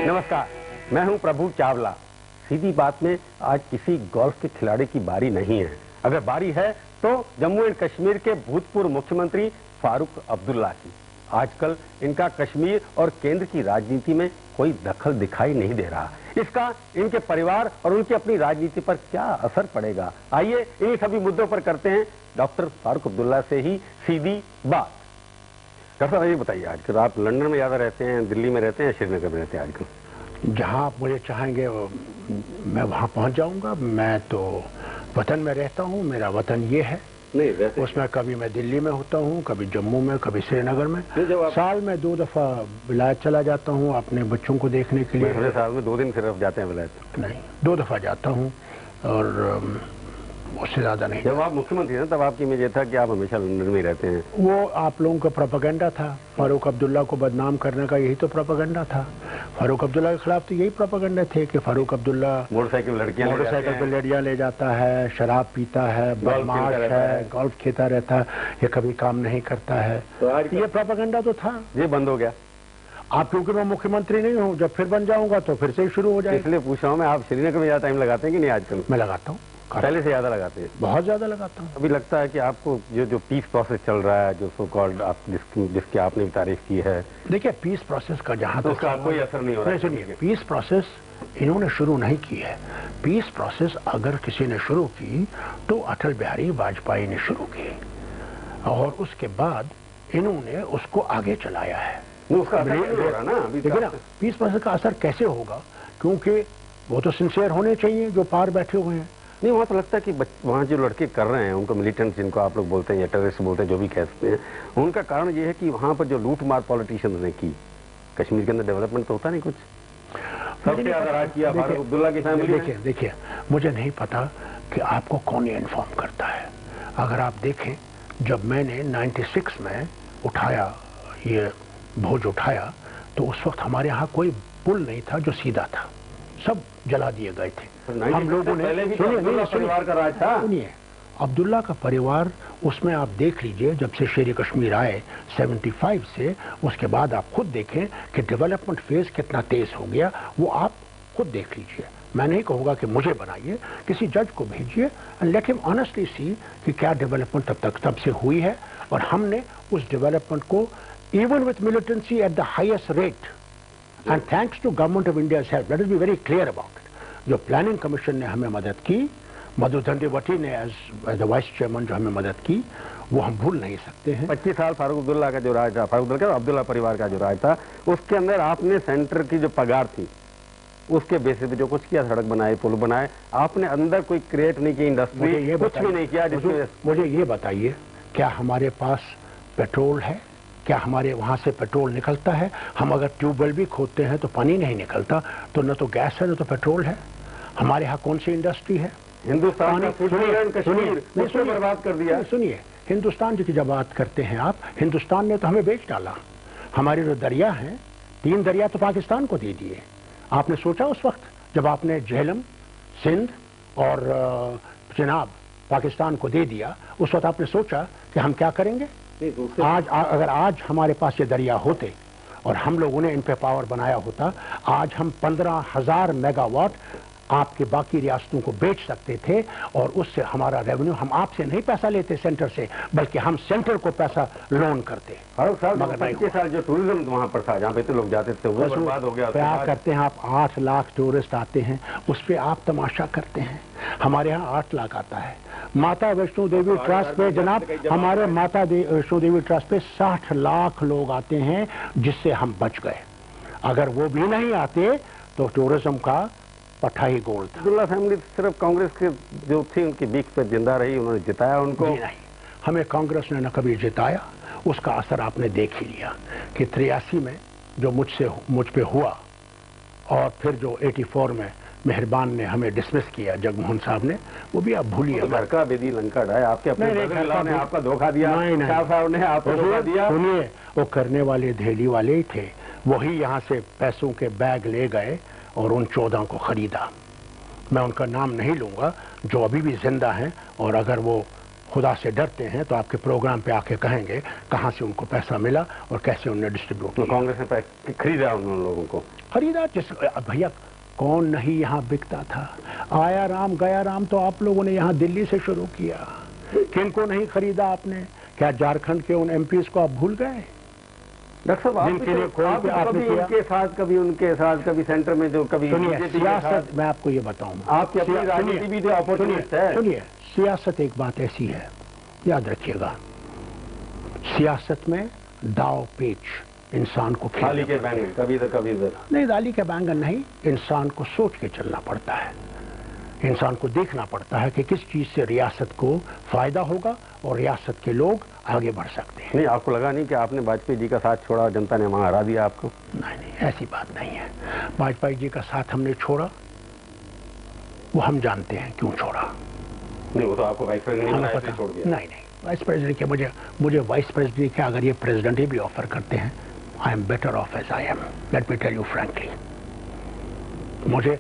नमस्कार, मैं हूं प्रभु चावला। सीधी बात में आज किसी गोल्फ के खिलाड़ी की बारी नहीं है। अगर बारी है तो जम्मू एंड कश्मीर के भूतपूर्व मुख्यमंत्री फारूक अब्दुल्ला की। आजकल इनका कश्मीर और केंद्र की राजनीति में कोई दखल दिखाई नहीं दे रहा। इसका इनके परिवार और उनकी अपनी राजनीति पर क्या असर पड़ेगा, आइए इन्हीं सभी मुद्दों पर करते हैं डॉक्टर फारूक अब्दुल्ला से ही सीधी बात। डॉक्टर साहब ये बताइए, आजकल आप लंदन में ज्यादा रहते हैं, दिल्ली में रहते हैं, श्रीनगर में रहते हैं? आजकल जहाँ आप मुझे चाहेंगे मैं वहाँ पहुँच जाऊँगा। मैं तो वतन में रहता हूँ, मेरा वतन ये है। नहीं रहते उसमें कभी मैं दिल्ली में होता हूँ, कभी जम्मू में, कभी श्रीनगर में। साल में 2 दफा विलायत चला जाता हूँ अपने बच्चों को देखने के लिए। साल में 2 दिन सिर्फ जाते हैं विलायत? नहीं, 2 दफा जाता हूँ और उससे ज्यादा नहीं। जब आप मुख्यमंत्री थे तब आपकी इमेज ये था कि आप हमेशा लंदन में रहते हैं। वो आप लोगों का प्रोपेगेंडा था। फारूक अब्दुल्ला को बदनाम करने का यही तो प्रोपेगेंडा था। फारूक अब्दुल्ला के खिलाफ तो यही प्रोपेगेंडा थे कि फारूक अब्दुल्ला मोटरसाइकिल पे लड़कियां ले जाता है, शराब पीता है, बदमाश है, गोल्फ खेलता रहता है, ये कभी काम नहीं करता है। ये प्रोपेगेंडा तो था, ये बंद हो गया। आप क्योंकि मैं मुख्यमंत्री नहीं हूँ, जब फिर बन जाऊंगा तो फिर से ही शुरू हो जाएगा। इसलिए पूछ रहा हूँ मैं, आप श्रीनगर में ज्यादा टाइम लगाते हैं कि नहीं? आजकल मैं लगाता हूँ, पहले से ज्यादा लगाते हैं? बहुत ज्यादा लगाता हूँ। अभी लगता है कि आपको जो पीस प्रोसेस चल रहा है, जो सो कॉल्ड आप जिसकी आपने भी तारीफ की है, देखिए पीस प्रोसेस का जहाँ तक उसका कोई असर नहीं हो रहा है। सुनिए, पीस प्रोसेस इन्होंने शुरू नहीं की है। पीस प्रोसेस अगर किसी ने शुरू की तो अटल बिहारी वाजपेयी ने शुरू की और उसके बाद इन्होंने उसको आगे चलाया है। उसका असर नहीं हो रहा ना अभी। देखिए ना, पीस प्रोसेस का असर कैसे होगा, क्योंकि वो तो सिंसियर होने चाहिए जो पार बैठे हुए हैं। नहीं, वहाँ तो लगता है कि वहाँ जो लड़के कर रहे हैं उनको मिलिटेंट जिनको आप लोग बोलते हैं या टेररिस्ट बोलते हैं, जो भी कह सकते हैं, उनका कारण ये है कि वहाँ पर जो लूट मार पॉलिटिशियंस ने की, कश्मीर के अंदर डेवलपमेंट तो होता नहीं कुछ। सबसे ज्यादा राज किया फारूक अब्दुल्ला की फैमिली। देखिए मुझे नहीं पता कि आपको कौन इन्फॉर्म करता है। अगर आप देखें, जब मैंने 96 में उठाया, ये भोज उठाया, तो उस वक्त हमारे यहाँ कोई पुल नहीं था जो सीधा था, सब जला दिए गए थे। हम लोगों ने परिवार का राज था। सुनिए, अब्दुल्ला का परिवार, उसमें आप देख लीजिए, जब से शेर कश्मीर आए 75 से, उसके बाद आप खुद देखें कि डेवलपमेंट फेज कितना तेज हो गया, वो आप खुद देख लीजिए। मैं नहीं कहूँगा कि मुझे बनाइए, किसी जज को भेजिए एंड लेट हिम ऑनेस्टली सी कि क्या डेवलपमेंट तब से हुई है। और हमने उस डेवलपमेंट को even with militancy at the highest rate and thanks to government of India help, let us be very clear about it. जो प्लानिंग कमीशन ने हमें मदद की, मधु दंडीवटी ने एज वाइस चेयरमैन जो हमें मदद की, वो हम भूल नहीं सकते हैं। 25 साल फारूक अब्दुल्ला का जो राज था, फारूक अब्दुल्ला परिवार का जो राज था, उसके अंदर आपने सेंटर की जो पगार थी उसके बेसिस पे जो कुछ किया, सड़क बनाए, पुल बनाए, आपने अंदर कोई क्रिएट नहीं की इंडस्ट्री, कुछ भी नहीं किया। मुझे ये बताइए, क्या हमारे पास पेट्रोल है? क्या हमारे वहाँ से पेट्रोल निकलता है? हम अगर ट्यूबवेल भी खोदते हैं तो पानी नहीं निकलता, तो न तो गैस है न तो पेट्रोल है। हमारे यहाँ कौन सी इंडस्ट्री है? हिंदुस्तान कश्मीर बर्बाद कर दिया। सुनिए, हिंदुस्तान की जब बात करते हैं आप, हिंदुस्तान ने तो हमें बेच डाला। हमारे जो दरिया हैं, 3 दरिया तो पाकिस्तान को दे दिए। आपने सोचा उस वक्त जब आपने झेलम, सिंध और चिनाब पाकिस्तान को दे दिया, उस वक्त आपने सोचा कि हम क्या करेंगे? अगर आज हमारे पास ये दरिया होते और हम लोगों ने इन पे पावर बनाया होता, आज हम 15,000 मेगावाट आपके बाकी रियासतों को बेच सकते थे और उससे हमारा रेवेन्यू, हम आपसे नहीं पैसा लेते सेंटर से, बल्कि हम सेंटर को पैसा लोन करते। मगर 25 साल जो टूरिज्म वहाँ पर था, जहाँ पे इतने लोग जाते थे, वो बर्बाद हो गया। क्या करते हैं आप? 8 लाख टूरिस्ट आते हैं, उस पर आप तमाशा करते हैं। हमारे यहाँ 8 लाख आता है। माता वैष्णो देवी ट्रस्ट पे जनाब, हमारे माता वैष्णो देवी ट्रस्ट पे 60 लाख लोग आते हैं, जिससे हम बच गए। अगर वो भी नहीं आते तो टूरिज्म का पट्टा ही गोल था। अब्दुल्ला फैमिली सिर्फ कांग्रेस के जो थी उनकी बीक पे जिंदा रही, उन्होंने जिताया उनको? नहीं, हमें कांग्रेस ने न कभी जिताया। उसका असर आपने देख ही लिया कि 83 में जो मुझ पे हुआ, और फिर जो 84 में मेहरबान ने हमें डिसमिस किया, जगमोहन साहब ने, वो भी आप भूलिए। घर का बेदी लंका ढाए, आपके अपने ने आपका धोखा दिया, साहब ने आपको धोखा दिया। सुनिए, वो करने वाले धेली वाले ही थे, वही यहाँ से पैसों के बैग ले गए और उन 14 को खरीदा। मैं उनका नाम नहीं लूंगा, जो अभी भी जिंदा हैं, और अगर वो खुदा से डरते हैं तो आपके प्रोग्राम पे आके कहेंगे कहां से उनको पैसा मिला और कैसे उन्हें डिस्ट्रीब्यूट किया। कांग्रेस ने खरीदा उन लोगों को, खरीदा जिस भैया कौन नहीं यहाँ बिकता था। आया राम गया राम तो आप लोगों ने यहाँ दिल्ली से शुरू किया, किनको नहीं खरीदा आपने? क्या झारखंड के उन एमपीज को आप भूल गए? डॉक्टर साहब कभी उनके साथ कभी सेंटर में जो कभी सियासत, मैं आपको ये बताऊं, आपकी अपनी राजनीति भी जो अपॉर्चुनिस्ट है। सुनिए, सियासत एक बात ऐसी है, याद रखिएगा, सियासत में दाव पेच इंसान को दाली के बैंगन कभी इधर कभी इधर नहीं, दाली के बैंगन नहीं, इंसान को सोच के चलना पड़ता है, इंसान को देखना पड़ता है कि किस चीज से रियासत को फायदा होगा और रियासत के लोग आगे बढ़ सकते हैं। नहीं, आपको लगा नहीं कि आपने वाजपेयी जी का साथ छोड़ा, जनता ने वहां हरा दिया आपको? नहीं, ऐसी बात नहीं है। वाजपेयी जी का साथ हमने छोड़ा, वो हम जानते हैं क्यों छोड़ा। नहीं, वो तो आपको वाइस प्रेसिडेंट छोड़ दिया। नहीं, वाइस प्रेसिडेंट के मुझे वाइस प्रेसिडेंट के अगर ये प्रेसिडेंट ही भी ऑफर करते हैं, I am better off as I am, let me tell you frankly. मुझे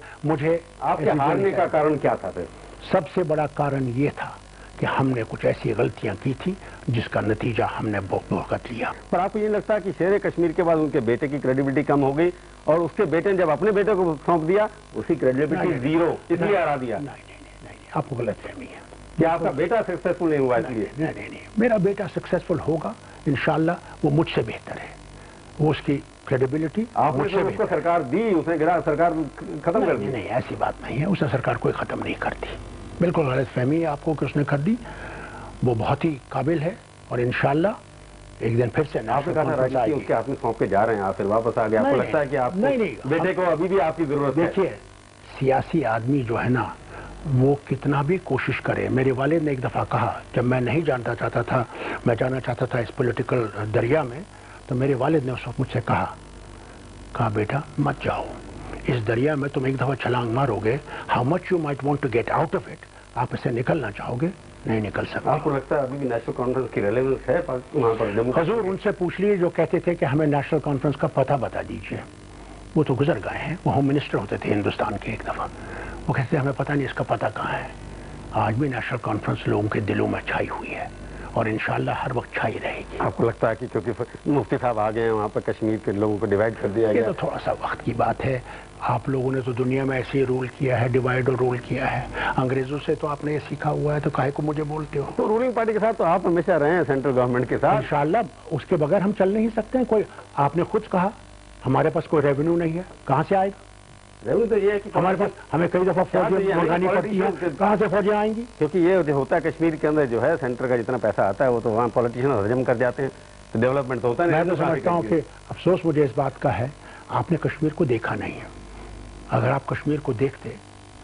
आपके हारने का कारण क्या था फिर? सबसे बड़ा कारण ये था कि हमने कुछ ऐसी गलतियां की थी जिसका नतीजा हमने भुगत लिया। पर आपको ये लगता है कि शेर कश्मीर के बाद उनके बेटे की क्रेडिबिलिटी कम हो गई और उसके बेटे ने जब अपने बेटे को सौंप दिया उसकी क्रेडिबिलिटी जीरो, इसलिए हरा दिया? नहीं, आपको गलतफहमी है। क्या आपका बेटा सक्सेसफुल नहीं हुआ इसलिए? नहीं, मेरा बेटा सक्सेसफुल होगा इंशाल्लाह, वो मुझसे बेहतर है, वो उसकी क्रेडिबिलिटी आपने तो उसको सरकार दी, उसने गिरा सरकार खत्म कर दी। नहीं, ऐसी बात नहीं है, उसने सरकार कोई खत्म नहीं करती, बिल्कुल गलत फहमी है आपको कि उसने कर दी। वो बहुत ही काबिल है और इंशाल्लाह एक दिन फिर से आपने कहा राजनीति उसके हाथ में सौंप के जा रहे हैं, आप फिर वापस आ गए, आपको लगता है कि आप बेटे को अभी भी आपकी जरूरत है? देखिए, सियासी आदमी जो है ना, वो कितना भी कोशिश करे, मेरे वालिद ने एक दफा कहा, जब मैं नहीं जानना चाहता था, मैं जाना चाहता था इस पॉलिटिकल दरिया में, तो मेरे वालिद ने उस वक्त मुझसे कहा बेटा मत जाओ इस दरिया में, तुम एक दफा छलांग मारोगे, how much you might want to get out of it, आप इसे निकलना चाहोगे, नहीं निकल सकते। आपको लगता है अभी भी नेशनल कॉन्फ्रेंस की रेलेवेंस है वहां पर? हजूर उनसे पूछ लीजिए जो कहते थे कि हमें नेशनल कॉन्फ्रेंस का पता बता दीजिए, वो तो गुजर गए हैं, वो होम मिनिस्टर होते थे हिंदुस्तान के एक दफा, वो कहते हमें पता नहीं इसका पता कहाँ है। आज भी नेशनल कॉन्फ्रेंस लोगों के दिलों में छाई हुई है और इंशाल्लाह हर वक्त छाई रहेगी। आपको लगता है कि क्योंकि मुफ्ती साहब आ गए हैं वहाँ पर कश्मीर के लोगों को डिवाइड कर दिया गया? ये तो थोड़ा सा वक्त की बात है, आप लोगों ने तो दुनिया में ऐसे ही रूल किया है, डिवाइड और रूल किया है, अंग्रेजों से तो आपने ये सीखा हुआ है, तो काहे को मुझे बोलते हो? तो रूलिंग पार्टी के साथ तो आप हमेशा रहे हैं, सेंट्रल गवर्नमेंट के साथ। इंशाल्लाह उसके बगैर हम चल नहीं सकते हैं। कोई आपने खुद कहा हमारे पास कोई रेवेन्यू नहीं है, कहाँ से आएगा रेवेन्यू? तो ये है कि हमारे पास हमें कई दफा फौजियां मंगानी पड़ती है, कहाँ से फौजियां आएंगी? क्योंकि ये जो होता है कश्मीर के अंदर जो है सेंटर का जितना पैसा आता है वो तो वहाँ पॉलिटिशियन हजम कर जाते हैं, तो डेवलपमेंट तो होता नहीं। मैं तो समझता हूँ कि अफसोस मुझे इस बात का है, आपने कश्मीर को देखा नहीं है। अगर आप कश्मीर को देखते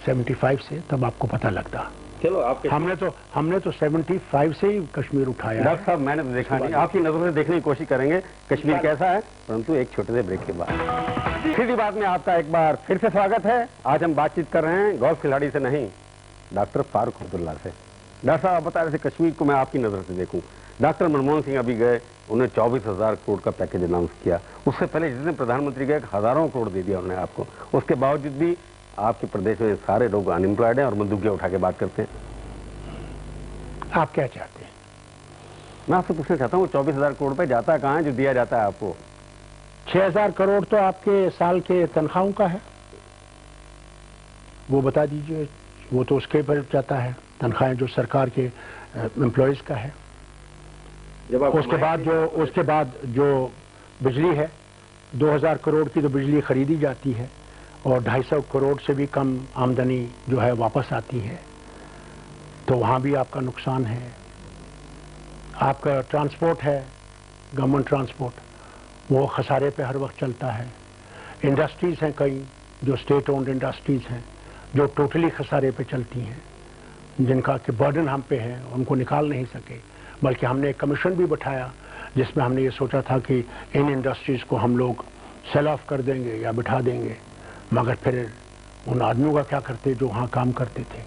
75 से, तब आपको पता लगता। चलो आपके हमने तो 75 से ही कश्मीर उठाया। डॉक्टर साहब मैंने तो देखा नहीं, आपकी नजरों से देखने की कोशिश करेंगे कश्मीर कैसा है, परंतु एक छोटे से ब्रेक के बाद। सीधी बात में आपका एक बार फिर से स्वागत है। आज हम बातचीत कर रहे हैं गोल्फ खिलाड़ी से नहीं, डॉक्टर फारूक अब्दुल्ला से। डॉक्टर साहब आप बता रहे थे कश्मीर को मैं आपकी नजर से देखूं। डॉक्टर मनमोहन सिंह अभी गए, उन्होंने 24,000 करोड़ का पैकेज अनाउंस किया। उससे पहले जितने प्रधानमंत्री गए हजारों करोड़ दे दिया उन्होंने आपको। उसके बावजूद भी आपके प्रदेश में सारे लोग अनएम्प्लॉयड हैं और बंदूकें उठा के बात करते हैं। आप क्या चाहते हैं? मैं आपसे पूछना चाहता हूँ 24,000 करोड़ रुपए जाता कहाँ है जो दिया जाता है आपको? 6,000 करोड़ तो आपके साल के तनख्वाहों का है, वो बता दीजिए। वो तो उसके पर जाता है, तनख्वाहें जो सरकार के एम्प्लॉयज का है। उसके बाद जो बिजली है, 2,000 करोड़ की तो बिजली खरीदी जाती है और 250 करोड़ से भी कम आमदनी जो है वापस आती है, तो वहाँ भी आपका नुकसान है। आपका ट्रांसपोर्ट है, गवर्नमेंट ट्रांसपोर्ट, वो खसारे पे हर वक्त चलता है। इंडस्ट्रीज हैं कई जो स्टेट ओन्ड इंडस्ट्रीज हैं जो टोटली खसारे पे चलती हैं, जिनका कि बर्डन हम पे है, उनको निकाल नहीं सके। बल्कि हमने एक कमीशन भी बैठाया जिसमें हमने ये सोचा था कि इन इंडस्ट्रीज को हम लोग सेल ऑफ कर देंगे या बिठा देंगे, मगर फिर उन आदमियों का क्या करते जो वहाँ काम करते थे।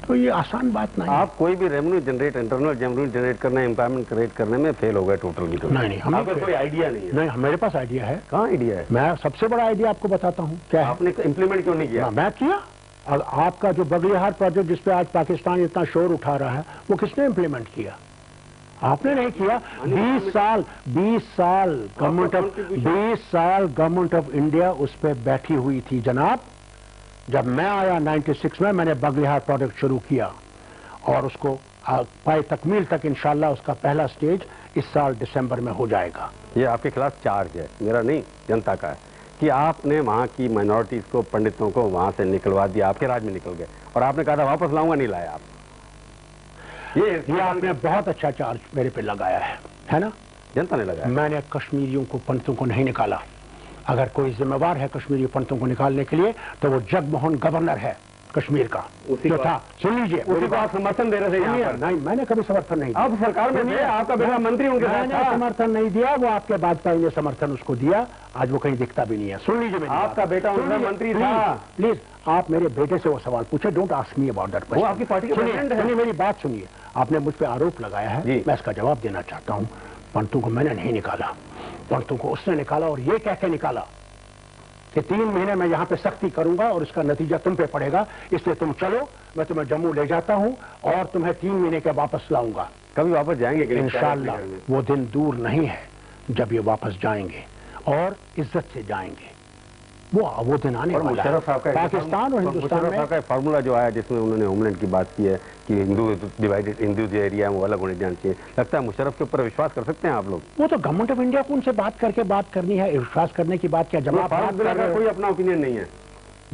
तो ये आसान बात नहीं। आप कोई भी revenue generate, internal revenue generate करने, एम्प्लॉयमेंट क्रिएट करने में फेल हो गए टोटली। नहीं, हमें कोई आइडिया नहीं है? नहीं, मेरे पास आइडिया है। कहाँ आइडिया है? मैं सबसे बड़ा आइडिया आपको बताता हूँ क्या है। आपने इम्प्लीमेंट क्यों नहीं किया? मैं किया, आपका जो बगलिहार प्रोजेक्ट जिस पे आज पाकिस्तान इतना शोर उठा रहा है, वो किसने इंप्लीमेंट किया? आपने नहीं किया। 20 साल गवर्नमेंट ऑफ इंडिया उस पर बैठी हुई थी जनाब। जब मैं आया 96 में, मैंने बगलिहार प्रोजेक्ट शुरू किया और उसको पाए तकमील तक इंशाल्लाह उसका पहला स्टेज इस साल दिसंबर में हो जाएगा। ये आपके खिलाफ चार्ज है, मेरा नहीं, जनता का है, कि आपने वहां की माइनॉरिटीज को, पंडितों को वहां से निकलवा दिया, आपके राज में निकल गए, और आपने कहा था वापस लाऊंगा, नहीं लाया आप। ये आपने बहुत अच्छा चार्ज मेरे पे लगाया है ना? जनता ने लगाया। मैंने कश्मीरियों को, पंडितों को नहीं निकाला। अगर कोई जिम्मेवार है कश्मीरी पंडितों को निकालने के लिए तो वो जगमोहन गवर्नर है कश्मीर का, जो था। सुन लीजिए, उसी को आप समर्थन दे रहे थे यहाँ पर। नहीं, मैंने कभी समर्थन नहीं दिया। आप सरकार में थे, आपका बेटा मंत्री उनके साथ था। समर्थन नहीं दिया, वो आपके वाजपेयी ने समर्थन उसको दिया। आज वो कहीं दिखता भी नहीं है। सुन लीजिए, आपका बेटा उनका मंत्री था। प्लीज आप मेरे बेटे से वो सवाल पूछे। Don't ask me about that question. वो आपकी पार्टी का प्रेसिडेंट है। सुनिए, मेरी बात सुनिए। आपने मुझ पर आरोप लगाया है, मैं इसका जवाब देना चाहता हूँ। पंडितों को मैंने नहीं निकाला, पंडितों को उसने निकाला, और ये कह के निकाला कि 3 महीने में यहां पे सख्ती करूंगा और इसका नतीजा तुम पे पड़ेगा, इसलिए तुम चलो, मैं तुम्हें जम्मू ले जाता हूं और तुम्हें 3 महीने के वापस लाऊंगा। कभी वापस जाएंगे कि इंशाअल्लाह वो दिन दूर नहीं है जब ये वापस जाएंगे और इज्जत से जाएंगे। वो दिन आने वाला है। पाकिस्तान और हिंदुस्तान में का फार्मूला जो आया, जिसमें उन्होंने होमलैंड की बात की है कि हिंदू डिवाइडेड, हिंदू जो एरिया है वो अलग होने जाना चाहिए, लगता है मुशर्रफ के ऊपर विश्वास कर सकते हैं आप लोग? वो तो गवर्नमेंट ऑफ इंडिया को उनसे बात करके बात करनी है। विश्वास करने की बात क्या, जवाब कोई अपना ओपिनियन नहीं है।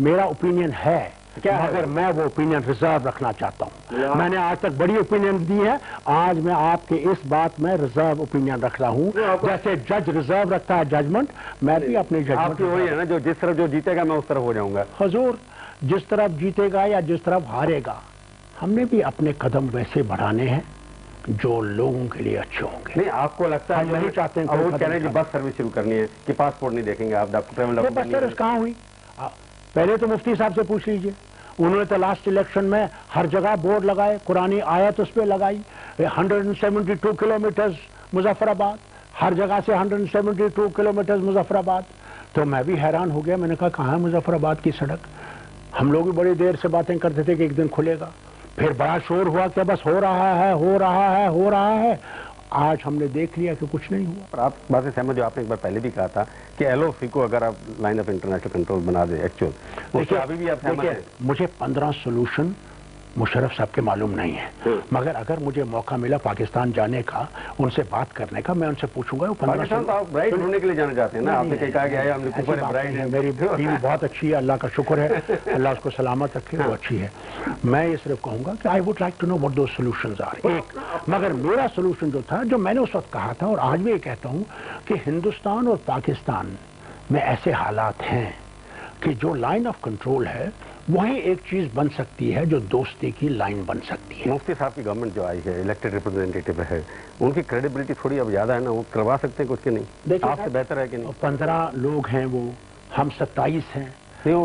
मेरा ओपिनियन है, मगर मैं वो ओपिनियन रिजर्व रखना चाहता हूँ। मैंने आज तक बड़ी ओपिनियन दी है, आज मैं आपके इस बात में रिजर्व ओपिनियन रख रहा हूँ। जैसे जज रिजर्व रखता है जजमेंट, मैं भी अपनी जजमेंट वही है ना, जो जिस तरफ जो जीतेगा मैं उस तरफ हो जाऊंगा। हुजूर, जिस तरफ जीतेगा या जिस तरफ हारेगा, हमने भी अपने कदम वैसे बढ़ाने हैं जो लोगों के लिए अच्छे होंगे। नहीं, आपको लगता है नहीं चाहते हैं वो कह रहे हैं कि बस सर्विस शुरू करनी है, कि पासपोर्ट नहीं देखेंगे आप, ट्रैवल बस सर्विस कहाँ हुई? पहले तो मुफ्ती साहब से पूछ लीजिए। उन्होंने तो लास्ट इलेक्शन में हर जगह बोर्ड लगाए, कुरानी आयत उस पर लगाई। 172 किलोमीटर मुजफ्फराबाद, हर जगह से 172 किलोमीटर मुजफ्फराबाद। तो मैं भी हैरान हो गया, मैंने कहा कहाँ है मुजफ्फराबाद की सड़क? हम लोग भी बड़ी देर से बातें करते थे कि एक दिन खुलेगा, फिर बड़ा शोर हुआ कि बस हो रहा है, हो रहा है, हो रहा है। आज हमने देख लिया कि कुछ नहीं हुआ। पर आप बात से सहमत, जो आपने एक बार पहले भी कहा था कि एलओसी को अगर आप लाइन ऑफ इंटरनेशनल कंट्रोल बना दे एक्चुअल, देखिए अभी भी आप सहमत हैं? मुझे 15 सोल्यूशन मुशर्रफ साहब के मालूम नहीं है, मगर अगर मुझे मौका मिला पाकिस्तान जाने का, उनसे बात करने का, मैं उनसे पूछूंगा। वो 15 तो आप ब्राइड ढूंढने के लिए जाना चाहते हैं ना? आपने कहा कि आया हमने ऊपर ब्राइड है। मेरी बीवी बहुत अच्छी है, अल्लाह का शुक्र है, अल्लाह उसको सलामत रखे, वो अच्छी है। मैं ये सिर्फ कहूंगा कि I would like to know what those solutions are. एक मगर मेरा सोल्यूशन जो था, जो मैंने उस वक्त कहा था और आज भी ये कहता हूं कि हिंदुस्तान और पाकिस्तान में ऐसे हालात हैं कि जो लाइन ऑफ कंट्रोल है वही एक चीज बन सकती है जो दोस्ती की लाइन बन सकती है। मुफ्ती साहब की गवर्नमेंट जो आई है, इलेक्टेड रिप्रेजेंटेटिव है, उनकी क्रेडिबिलिटी थोड़ी अब ज्यादा है ना, वो करवा सकते हैं कुछ के नहीं? देखिए, आपसे बेहतर है कि नहीं? 15 लोग हैं वो, हम 27 हैं।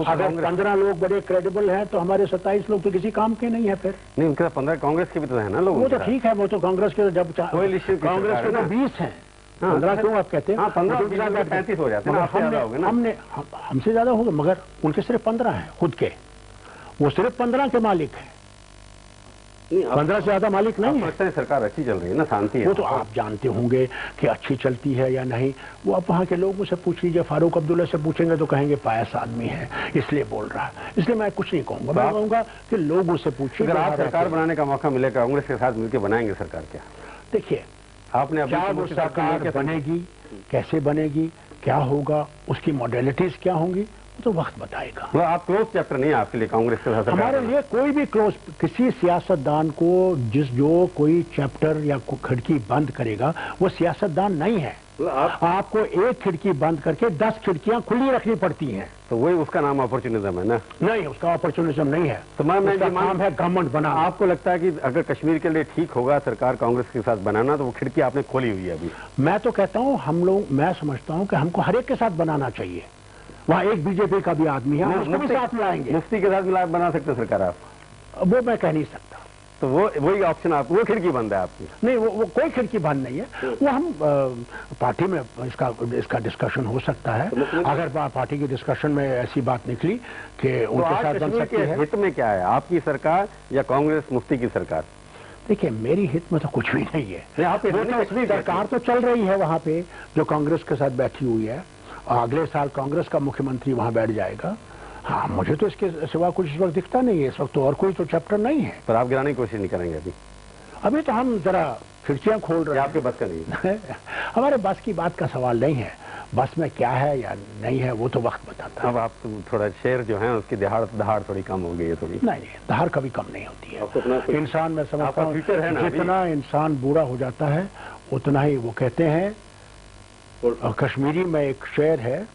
अगर 15 लोग बड़े क्रेडिबल हैं तो हमारे 27 लोग तो किसी काम के नहीं है। फिर नहीं, उनके 15 कांग्रेस के भी तो है ना लोग। वो तो ठीक है, वो तो कांग्रेस के जब कांग्रेस के तो 20 हैं। 15 क्यों आप कहते हैं? 15 35 हो जाते हैं। हमसे ज्यादा होगा, मगर उनके सिर्फ 15 हैं खुद के, वो सिर्फ 15 के मालिक हैं, 15 से ज्यादा मालिक नहीं है। सरकार अच्छी चल रही है ना, शांति है। वो तो आप जानते होंगे कि अच्छी चलती है या नहीं, वो आप वहाँ के लोगों से पूछ लीजिए। फारूक अब्दुल्ला से पूछेंगे तो कहेंगे पायस आदमी है इसलिए बोल रहा है, इसलिए मैं कुछ नहीं कहूंगा। मैं कहूंगा कि लोगों से पूछिए। अगर आप सरकार बनाने का मौका मिले, कांग्रेस के साथ मिलकर बनाएंगे सरकार क्या? देखिए, आपने क्या वो सरकार बनेगी, कैसे बनेगी, क्या होगा, उसकी मॉडलिटीज क्या होंगी, तो वक्त बताएगा। तो आप क्लोज चैप्टर नहीं है आपके लिए कांग्रेस के साथ? हमारे लिए कोई भी क्लोज, किसी सियासतदान को जो कोई चैप्टर या खिड़की बंद करेगा वो सियासतदान नहीं है। आपको एक खिड़की बंद करके 10 खिड़कियां खुली रखनी पड़ती हैं। तो वही उसका नाम अपॉर्चुनिज्म है ना? नहीं, उसका अपॉर्चुनिज्म नहीं है। तो मैं नाम है गवर्नमेंट बना। आपको लगता है कि अगर कश्मीर के लिए ठीक होगा सरकार कांग्रेस के साथ बनाना, तो वो खिड़की आपने खोली हुई है अभी? मैं तो कहता हूँ मैं समझता हूँ कि हमको हर एक के साथ बनाना चाहिए। वहाँ एक बीजेपी का भी आदमी है, उसको भी साथ मिलाएंगे। मुफ्ती के साथ मिला बना सकते सरकार आप? वो मैं कह नहीं सकता। तो वही ऑप्शन आप, वो खिड़की बंद है आपकी? नहीं, वो कोई खिड़की बंद नहीं है। वो हम पार्टी में इसका डिस्कशन हो सकता है। अगर पार्टी की डिस्कशन में ऐसी बात निकली कि उनके साथ बन सकती है। हित में क्या है, आपकी सरकार या कांग्रेस मुफ्ती की सरकार? देखिए, मेरी हित में तो कुछ भी नहीं है। तो सरकार तो चल रही है वहां पे, जो कांग्रेस के साथ बैठी हुई है। अगले साल कांग्रेस का मुख्यमंत्री वहां बैठ जाएगा। हाँ, मुझे तो इसके सिवा कुछ इस वक्त दिखता नहीं है। इस वक्त तो और कोई तो चैप्टर नहीं है। पर आप गिराने की कोशिश नहीं करेंगे अभी तो हम जरा खिड़कियां खोल रहे हैं। आपके बस का नहीं है। हमारे बस की बात का सवाल नहीं है। बस में क्या है या नहीं है वो तो वक्त बताता है। अब आप थोड़ा शेर जो है उसकी दहाड़ थोड़ी कम हो गई है थोड़ी। नहीं, दहाड़ कभी कम नहीं होती है। इंसान, मैं समझता हूँ, जितना इंसान बूढ़ा हो जाता है उतना ही, वो कहते हैं, कश्मीरी में एक शेर है,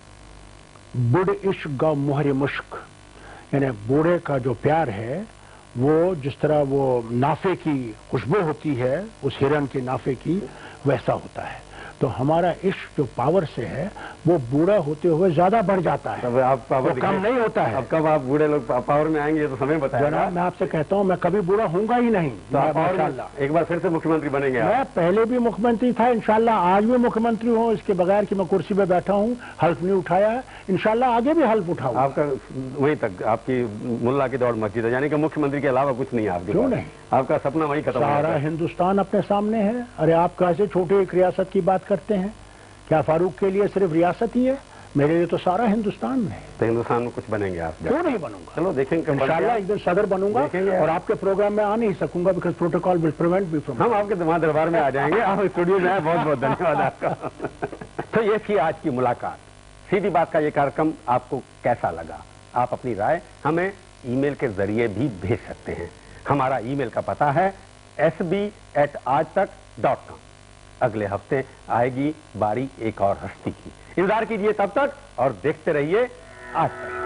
बुढ़ इश्क गा मुहर मुश्क, यानी बूढ़े का जो प्यार है वो जिस तरह वो नाफे की खुशबू होती है, उस हिरन के नाफे की, वैसा होता है। तो हमारा इश्क जो पावर से है वो बूढ़ा होते हुए ज्यादा बढ़ जाता है। अब आप पावर कम नहीं होता है। अब कब आप बूढ़े लोग पावर में आएंगे तो समय बताएगा। जनाब, मैं आपसे कहता हूँ, मैं कभी बूढ़ा होऊंगा ही नहीं। तो आप एक बार फिर से मुख्यमंत्री बनेंगे? मैं पहले भी मुख्यमंत्री था, इंशाल्लाह आज भी मुख्यमंत्री हूँ। इसके बगैर कि मैं कुर्सी पे बैठा हूँ, हल्फ नहीं उठाया है, इंशाल्लाह आगे भी हल्फ उठाऊंगा। आपका वहीं तक आपकी मुल्ला की दौड़ मस्जिद है, यानी कि मुख्यमंत्री के अलावा कुछ नहीं है आपके? क्यों नहीं, आपका सपना वहीं खत्म। सारा हिंदुस्तान अपने सामने है। अरे आप कैसे छोटे एक रियासत की बात करते हैं? क्या फारूक के लिए सिर्फ रियासत ही है? मेरे लिए तो सारा हिंदुस्तान है। तो हिंदुस्तान में कुछ बनेंगे आप? क्यों नहीं बनूंगा? चलो देखेंगे, इंशाल्लाह एक दिन सदर बनूंगा। और आपके प्रोग्राम में आ नहीं सकूंगा because protocol will prevent me from. हम आपके वहां दरबार में आ जाएंगे, आप स्टूडियो में आए। बहुत बहुत धन्यवाद आपका। तो ये थी आज की मुलाकात। सीधी बात का ये कार्यक्रम आपको कैसा लगा? आप अपनी राय हमें ईमेल के जरिए भी भेज सकते हैं। हमारा ईमेल का पता है sb@aajtak.com। अगले हफ्ते आएगी बारी एक और हस्ती की। इंतजार कीजिए तब तक और देखते रहिए आज तक।